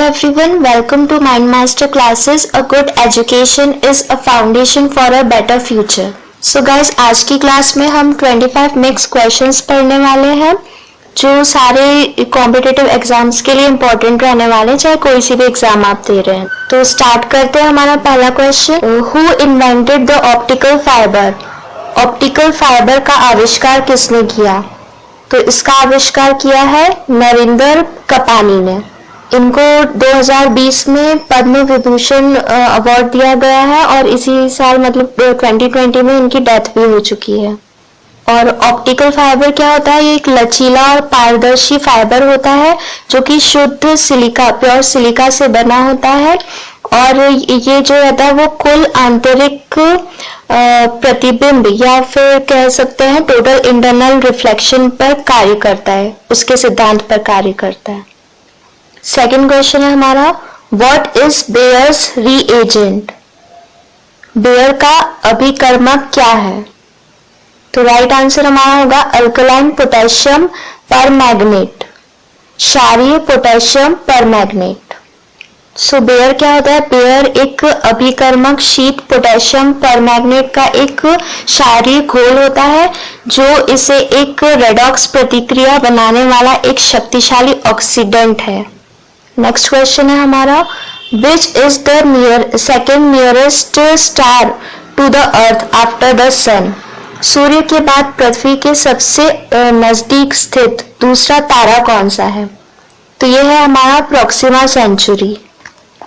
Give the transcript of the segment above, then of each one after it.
everyone, welcome to Mind Master Classes. A good education is a foundation for a better future. So guys, आज की class में हम 25 mix questions पढ़ने वाले हैं जो सारे कॉम्पिटिटिव एग्जाम्स के लिए इम्पोर्टेंट रहने वाले, चाहे कोई सी भी एग्जाम आप दे रहे हैं। तो स्टार्ट करते हैं। हमारा पहला question, who invented the optical fibre? Optical fibre का आविष्कार किसने किया? तो इसका आविष्कार किया है नरेंद्र कपानी ने। इनको 2020 में पद्म विभूषण अवार्ड दिया गया है और इसी साल मतलब 2020 में इनकी डेथ भी हो चुकी है। और ऑप्टिकल फाइबर क्या होता है? ये एक लचीला और पारदर्शी फाइबर होता है जो कि शुद्ध सिलिका, प्योर सिलिका से बना होता है और ये जो रहता है वो कुल आंतरिक प्रतिबिंब या फिर कह सकते हैं टोटल इंटरनल रिफ्लेक्शन पर कार्य करता है, उसके सिद्धांत पर कार्य करता है। सेकंड क्वेश्चन है हमारा, what is Baeyer's reagent? Baeyer का अभिकर्मक क्या है? तो राइट आंसर हमारा होगा अल्कलाइन पोटेशियम परमैंगनेट, क्षारीय पोटेशियम परमैंगनेट। सो बेयर क्या होता है? बेयर एक अभिकर्मक शीत पोटेशियम परमैंगनेट का एक क्षारीय घोल होता है जो इसे एक रेडॉक्स प्रतिक्रिया बनाने वाला एक शक्तिशाली ऑक्सीडेंट है। नेक्स्ट क्वेश्चन है हमारा, which is the second nearest star to the earth after the sun? सूर्य के बाद पृथ्वी के सबसे नजदीक स्थित दूसरा तारा कौन सा है? तो यह है हमारा प्रोक्सिमा सेंचुरी।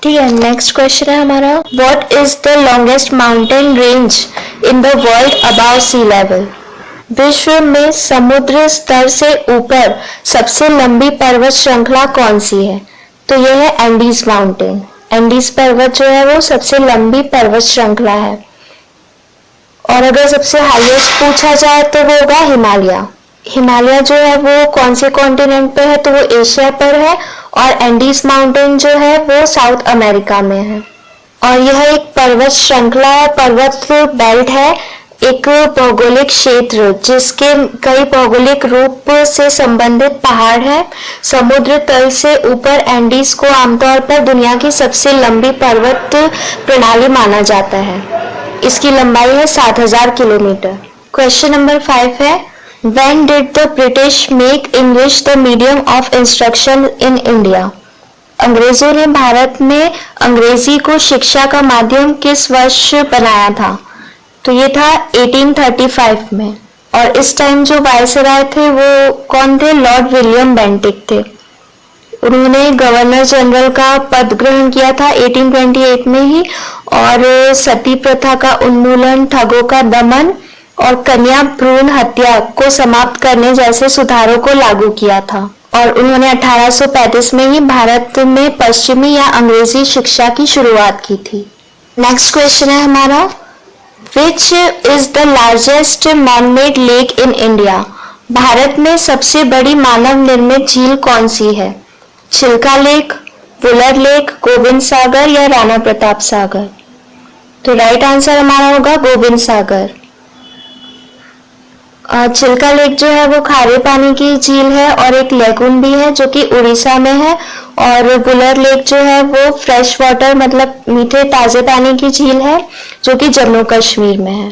ठीक है। नेक्स्ट क्वेश्चन है हमारा, what is the longest mountain range in the world above sea level? विश्व में समुद्र स्तर से ऊपर सबसे लंबी पर्वत श्रृंखला कौन सी है? तो यह है एंडीज माउंटेन। एंडीज पर्वत जो है वो सबसे लंबी पर्वत श्रृंखला है। और अगर सबसे हाईएस्ट पूछा जाए तो वो होगा हिमालय। हिमालय जो है वो कौन से कॉन्टिनेंट पे है? तो वो एशिया पर है और एंडीज माउंटेन जो है वो साउथ अमेरिका में है। और यह एक पर्वत श्रृंखला है, पर्वत बेल्ट है, एक भौगोलिक क्षेत्र जिसके कई भौगोलिक रूप से संबंधित पहाड़ है। समुद्र तल से ऊपर एंडीज को आमतौर पर दुनिया की सबसे लंबी पर्वत प्रणाली माना जाता है। इसकी लंबाई है 7000 किलोमीटर। क्वेश्चन नंबर 5 है, When did the British make English the medium of instruction in India? अंग्रेजों ने भारत में अंग्रेजी को शिक्षा का माध्यम किस वर्ष बनाया था? तो ये था 1835 में। और इस टाइम जो वायसराय थे वो कौन थे? लॉर्ड विलियम बेंटिक थे। उन्होंने गवर्नर जनरल का पद ग्रहण किया था 1828 में ही और सती प्रथा का उन्मूलन, ठगों का दमन और कन्या भ्रूण हत्या को समाप्त करने जैसे सुधारों को लागू किया था। और उन्होंने 1835 में ही भारत में पश्चिमी या अंग्रेजी शिक्षा की शुरुआत की थी। नेक्स्ट क्वेश्चन है हमारा, which is the largest man-made lake in India? Bharat में सबसे बड़ी मानव निर्मित झील कौन सी है? चिल्का लेक, वुलर लेक, गोविंद सागर या राणा प्रताप सागर? तो राइट आंसर हमारा होगा गोविंद सागर। चिल्का लेक जो है वो खारे पानी की झील है और एक लेगून भी है जो कि उड़ीसा में है। और वुलर लेक जो है वो फ्रेश वाटर मतलब मीठे ताजे पानी की झील है जो कि जम्मू कश्मीर में है।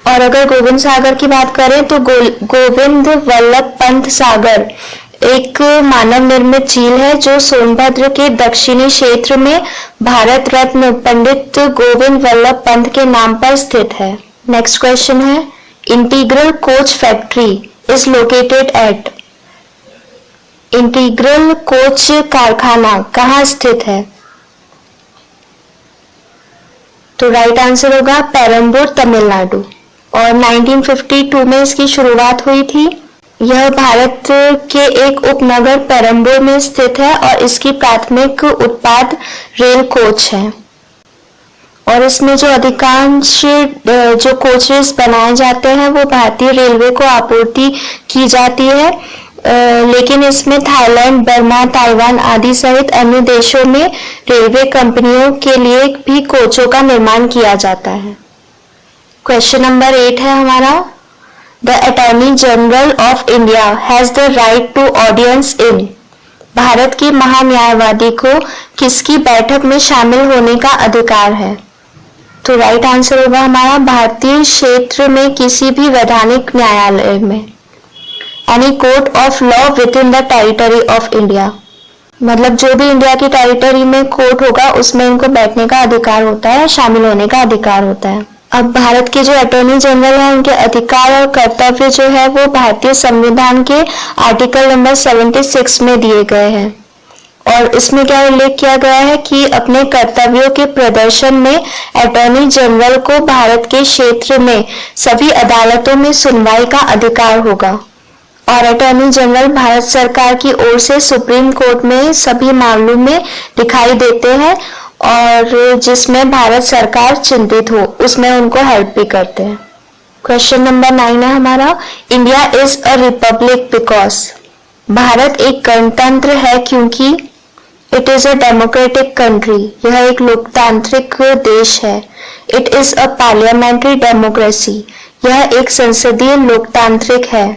और अगर गोविंद सागर की बात करें तो गोविंद वल्लभ पंत सागर एक मानव निर्मित झील है जो सोनभद्र के दक्षिणी क्षेत्र में भारत रत्न पंडित गोविंद वल्लभ पंत के नाम पर स्थित है। नेक्स्ट क्वेश्चन है, integral coach factory is located at? Integral coach कारखाना कहाँ स्थित है? तो राइट आंसर होगा पेरम्बूर, तमिलनाडु। और 1952 में इसकी शुरुआत हुई थी। यह भारत के एक उपनगर पेरम्बूर में स्थित है और इसकी प्राथमिक उत्पाद रेल कोच है। और इसमें जो अधिकांश जो कोचेस बनाए जाते हैं वो भारतीय रेलवे को आपूर्ति की जाती है, लेकिन इसमें थाईलैंड, बर्मा, ताइवान आदि सहित अन्य देशों में रेलवे कंपनियों के लिए भी कोचों का निर्माण किया जाता है। क्वेश्चन नंबर 8 है हमारा, the attorney general of India has the right to audience in? Bharat की महान्यायवादी को किसकी बैठक में शामिल होने का अधिकार है? तो राइट आंसर होगा हमारा भारतीय क्षेत्र में किसी भी वैधानिक न्यायालय में, any court of law with in the territory of India. मतलब जो भी इंडिया की टेरिटरी में कोर्ट होगा उसमें इनको बैठने का अधिकार होता है, शामिल होने का अधिकार होता है। अब भारत के जो अटॉर्नी जनरल हैं उनके अधिकार और कर्तव्य जो है वो भारतीय संविधान के आर्टिकल नंबर 76 में दिए गए हैं और इसमें क्या उल्लेख किया गया है कि अपने कर्तव्यों के प्रदर्शन में अटॉर्नी जनरल को भारत के क्षेत्र में सभी अदालतों में सुनवाई का अधिकार होगा और अटॉर्नी जनरल भारत सरकार की ओर से सुप्रीम कोर्ट में सभी मामलों में दिखाई देते हैं और जिसमें भारत सरकार चिंतित हो उसमें उनको हेल्प भी करते हैं। क्वेश्चन नंबर 9 है हमारा, India is a republic because. Bharat एक गणतंत्र है क्योंकि it is a democratic country, यह एक लोकतांत्रिक देश है। It is a parliamentary democracy, यह एक संसदीय लोकतांत्रिक है।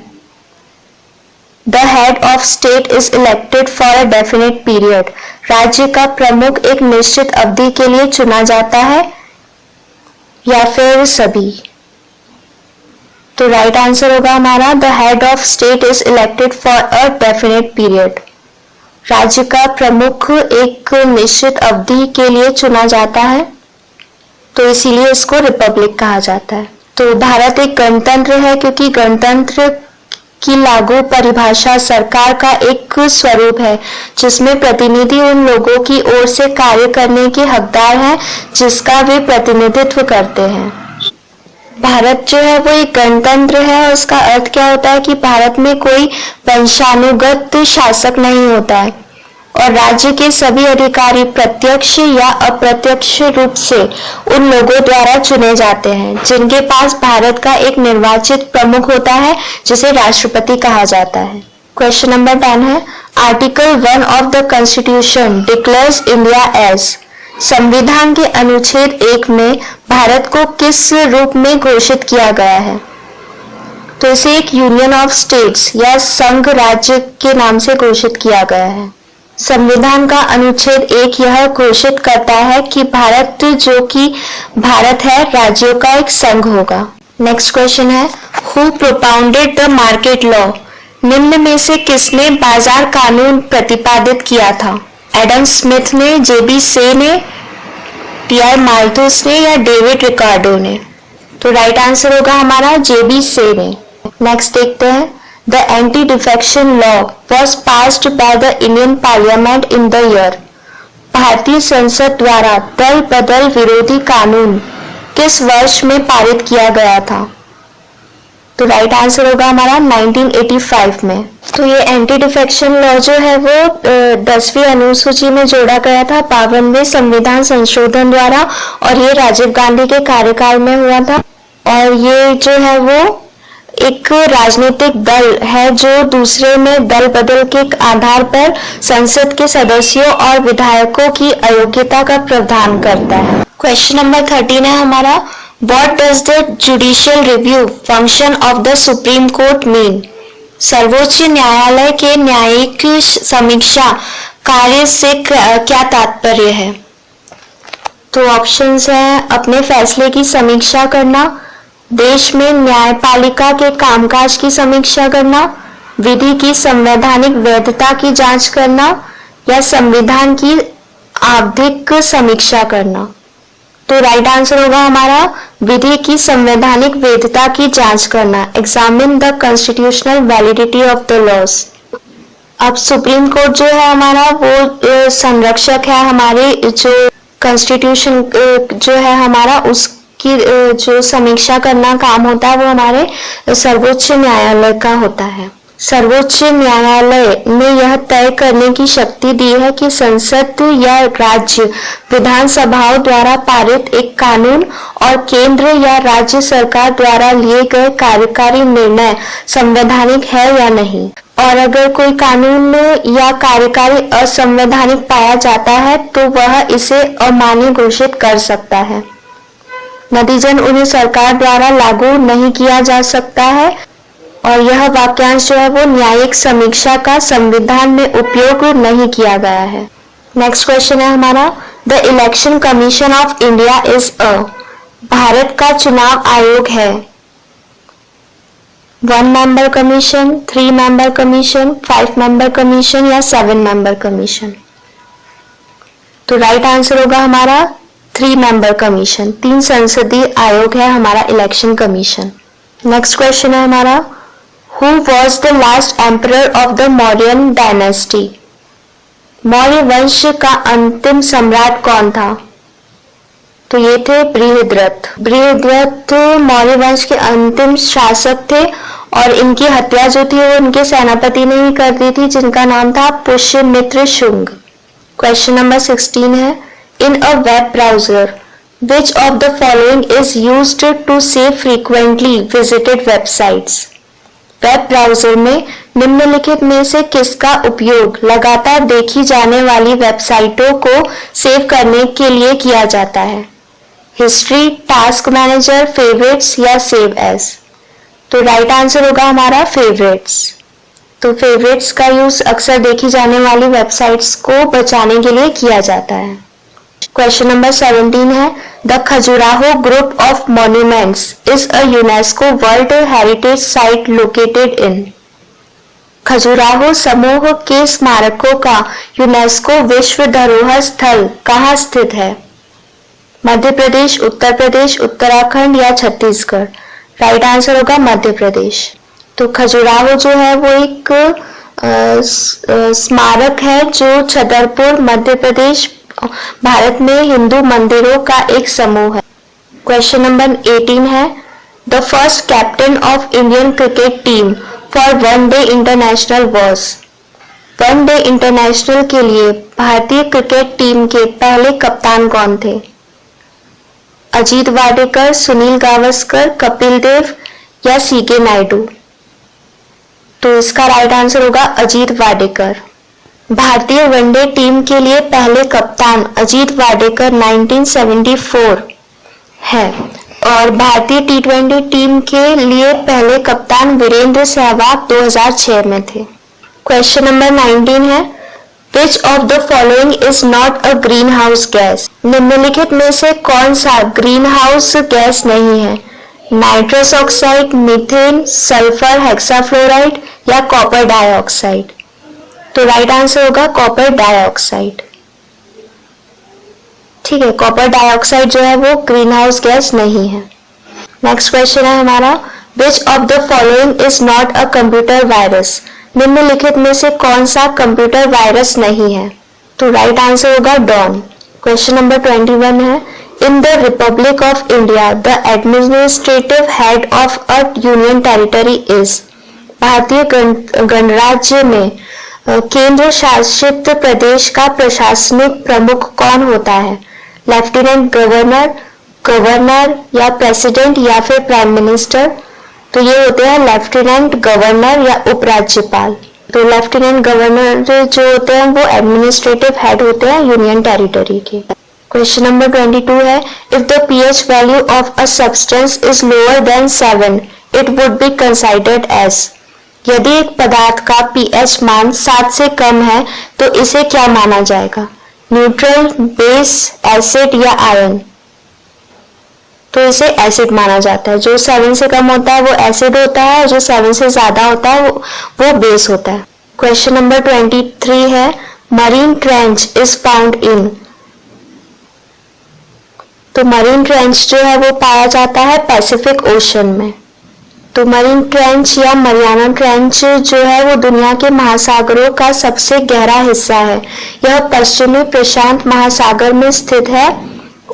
The head of state is elected for a definite period, राज्य का प्रमुख एक निश्चित अवधि के लिए चुना जाता है या फिर सभी। तो राइट आंसर होगा हमारा the head of state is elected for a definite period, राज्य का प्रमुख एक निश्चित अवधि के लिए चुना जाता है तो इसीलिए इसको रिपब्लिक कहा जाता है। तो भारत एक गणतंत्र है क्योंकि गणतंत्र की लागू परिभाषा सरकार का एक स्वरूप है जिसमें प्रतिनिधि उन लोगों की ओर से कार्य करने के हकदार हैं जिसका वे प्रतिनिधित्व करते हैं। भारत जो है वो एक गणतंत्र है और उसका अर्थ क्या होता है कि भारत में कोई वंशानुगत शासक नहीं होता है और राज्य के सभी अधिकारी प्रत्यक्ष या अप्रत्यक्ष रूप से उन लोगों द्वारा चुने जाते हैं जिनके पास भारत का एक निर्वाचित प्रमुख होता है जिसे राष्ट्रपति कहा जाता है। क्वेश्चन नंबर 10 है, article 1 of the constitution declares India as. संविधान के अनुच्छेद 1 में भारत को किस रूप में घोषित किया गया है? तो इसे एक यूनियन ऑफ स्टेट्स या संघ राज्य के नाम से घोषित किया गया है। संविधान का अनुच्छेद 1 यह घोषित करता है कि भारत जो कि भारत है राज्यों का एक संघ होगा। नेक्स्ट क्वेश्चन है, who propounded the market law. निम्न में से किसने बाजार कानून प्रतिपादित किया था? एडम स्मिथ ने, जेबी से ने, टी.आर. माल्थस ने या डेविड रिकार्डो ने? तो राइट आंसर होगा हमारा जेबी से ने। नेक्स्ट देखते हैं, the anti defection law was passed by the Indian parliament in the year. भारतीय संसद द्वारा दल बदल विरोधी कानून किस वर्ष में पारित किया गया था? तो राइट आंसर होगा हमारा 1985 में। तो ये एंटी डिफेक्शन लॉ जो है वो 10वीं अनुसूची में जोड़ा गया था 52वें संविधान संशोधन द्वारा और ये राजीव गांधी के कार्यकाल में हुआ था और ये जो है वो एक राजनीतिक दल है जो दूसरे में दल बदल के आधार पर संसद के सदस्यों और विधायकों की अयोग्यता का प्रावधान करता है। क्वेश्चन नंबर 13 है हमारा, what does the judicial review function of the supreme court mean. सर्वोच्च न्यायालय के न्यायिक समीक्षा कार्य से क्या तात्पर्य है? तो ऑप्शंस हैं, अपने फैसले की समीक्षा करना, देश में न्यायपालिका के कामकाज की समीक्षा करना, विधि की संवैधानिक वैधता की जांच करना या संविधान की आवधिक समीक्षा करना। तो राइट आंसर होगा हमारा विधि की संवैधानिक वैधता की जांच करना, examine the constitutional validity of the laws. अब सुप्रीम कोर्ट जो है हमारा वो संरक्षक है, हमारे जो कॉन्स्टिट्यूशन जो है हमारा उसकी जो समीक्षा करना काम होता है वो हमारे सर्वोच्च न्यायालय का होता है। सर्वोच्च न्यायालय ने यह तय करने की शक्ति दी है कि संसद या राज्य विधानसभाओं द्वारा पारित एक कानून और केंद्र या राज्य सरकार द्वारा लिए गए कार्यकारी निर्णय संवैधानिक है या नहीं, और अगर कोई कानून या कार्यकारी असंवैधानिक पाया जाता है तो वह इसे अमान्य घोषित कर सकता है। नतीजन उन्हें सरकार द्वारा लागू नहीं किया जा सकता है और यह वाक्यांश जो है वो न्यायिक समीक्षा का संविधान में उपयोग नहीं किया गया है। नेक्स्ट क्वेश्चन है हमारा, the election commission of India is a, Bharat का चुनाव आयोग है 1 member commission, 3 member commission, 5 member commission या 7 मेंबर कमीशन। तो राइट आंसर होगा हमारा 3 मेंबर कमीशन। 3 संसदीय आयोग है हमारा इलेक्शन कमीशन। नेक्स्ट क्वेश्चन है हमारा, who was the last emperor of the Mauryan dynasty, Maurya वंश का अंतिम सम्राट कौन था? तो ये थे बृहद्रथ। बृहद्रथ मौर्य वंश के अंतिम शासक थे और इनकी हत्या जो थी वो उनके सेनापति ने ही कर दी थी, जिनका नाम था पुष्यमित्र शुंग। क्वेश्चन नंबर 16 है, in a web browser which of the following is used to save frequently visited websites? Web browser में निम्नलिखित में से किसका उपयोग लगातार देखी जाने वाली वेबसाइटों को सेव करने के लिए किया जाता है? हिस्ट्री, टास्क मैनेजर, फेवरेट्स या सेव एज? तो राइट आंसर होगा हमारा फेवरेट्स। तो फेवरेट्स का यूज अक्सर देखी जाने वाली वेबसाइट्स को बचाने के लिए किया जाता है। क्वेश्चन नंबर 17 है, the Khajuraho group of monuments is a UNESCO world heritage site located in, Khajuraho समूह के स्मारकों का यूनेस्को विश्व धरोहर स्थल कहाँ स्थित है? मध्य प्रदेश, उत्तर प्रदेश, उत्तराखंड या छत्तीसगढ़? राइट आंसर होगा मध्य प्रदेश। तो खजुराहो जो है वो एक स्मारक है जो छतरपुर, मध्य प्रदेश, भारत में हिंदू मंदिरों का एक समूह है। क्वेश्चन नंबर 18 है, the first captain of Indian cricket team for one day international was, one day international के लिए भारतीय क्रिकेट टीम के पहले कप्तान कौन थे? अजीत वाडेकर, सुनील गावस्कर, कपिल देव या सीके नायडू? तो इसका राइट आंसर होगा अजीत वाडेकर। भारतीय वनडे टीम के लिए पहले कप्तान अजीत वाडेकर 1974 है और भारतीय टी20 टीम के लिए पहले कप्तान वीरेंद्र सहवाग 2006 में थे। क्वेश्चन नंबर 19 है, Which of the following is not a greenhouse gas? निम्नलिखित में से कौन सा ग्रीन हाउस गैस नहीं है? Nitrous oxide, methane, sulphur hexafluoride या कॉपर डाइऑक्साइड? तो राइट आंसर होगा कॉपर डाइऑक्साइड। ठीक है, कॉपर डाइऑक्साइड जो है वो ग्रीन हाउस गैस नहीं है। नेक्स्ट क्वेश्चन है हमारा, which of the following is not a computer virus? निम्नलिखित में से कौन सा कंप्यूटर वायरस नहीं है? तो राइट आंसर होगा डॉन। क्वेश्चन नंबर 21 है, in the Republic of India the administrative head of a union territory is, भारतीय गणराज्य में केंद्र शासित प्रदेश का प्रशासनिक प्रमुख कौन होता है? लेफ्टिनेंट गवर्नर, गवर्नर या प्रेसिडेंट या फिर प्राइम मिनिस्टर? तो ये होते हैं लेफ्टिनेंट गवर्नर या उपराज्यपाल। तो लेफ्टिनेंट गवर्नर जो होते हैं वो एडमिनिस्ट्रेटिव हेड होते हैं यूनियन टेरिटरी के। क्वेश्चन नंबर 22 है, if the pH value of a substance is lower than 7 it would be considered as, यदि एक पदार्थ का pH मान 7 से कम है तो इसे क्या माना जाएगा? न्यूट्रल, बेस, एसिड या आयन? तो इसे एसिड माना जाता है। जो 7 से कम होता है वो एसिड होता है और जो 7 से ज्यादा होता है वो बेस होता है। क्वेश्चन नंबर 23 है, marine trench is found in, तो मरीन ट्रेंच जो है वो पाया जाता है पैसिफिक ओशन में। तो मरीन ट्रेंच या मरियाना ट्रेंच जो है वो दुनिया के महासागरों का सबसे गहरा हिस्सा है। यह पश्चिमी प्रशांत महासागर में स्थित है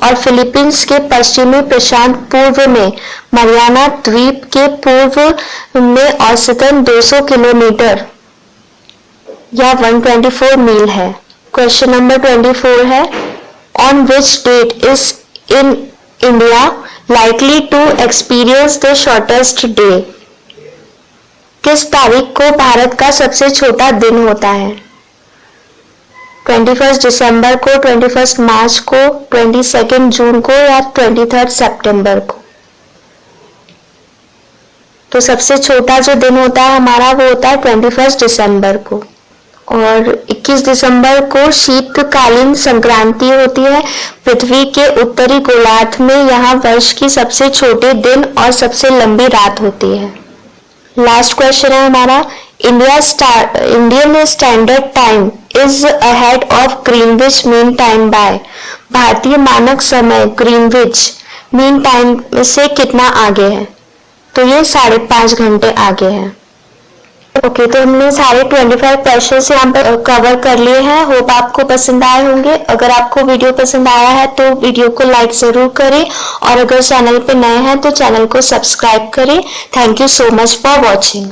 और फिलीपींस के पश्चिमी प्रशांत पूर्व में मरियाना द्वीप के पूर्व में औसतन 200 किलोमीटर या 124 मील है। क्वेश्चन नंबर 24 है, on which date is in India likely to experience the shortest day? किस तारीख को भारत का सबसे छोटा दिन होता है? 21 दिसंबर को, 21 मार्च को, 22 जून को या 23 सितंबर को? तो सबसे छोटा जो दिन होता है हमारा वो होता है 21 दिसंबर को। और 21 दिसंबर को शीतकालीन संक्रांति होती है। पृथ्वी के उत्तरी गोलार्ध में यहाँ वर्ष की सबसे छोटे दिन और सबसे लंबी रात होती है। लास्ट क्वेश्चन है हमारा, Indian standard time is ahead of Greenwich mean time by. भारतीय मानक समय ग्रीनविच मीन टाइम से कितना आगे है? तो ये 5.5 घंटे आगे है। ओके, तो हमने सारे 25 क्वेश्चन यहाँ पर कवर कर लिए हैं। होप आपको पसंद आए होंगे। अगर आपको वीडियो पसंद आया है तो वीडियो को लाइक जरूर करें और अगर चैनल पे नए हैं तो चैनल को सब्सक्राइब करें। Thank you so much for watching.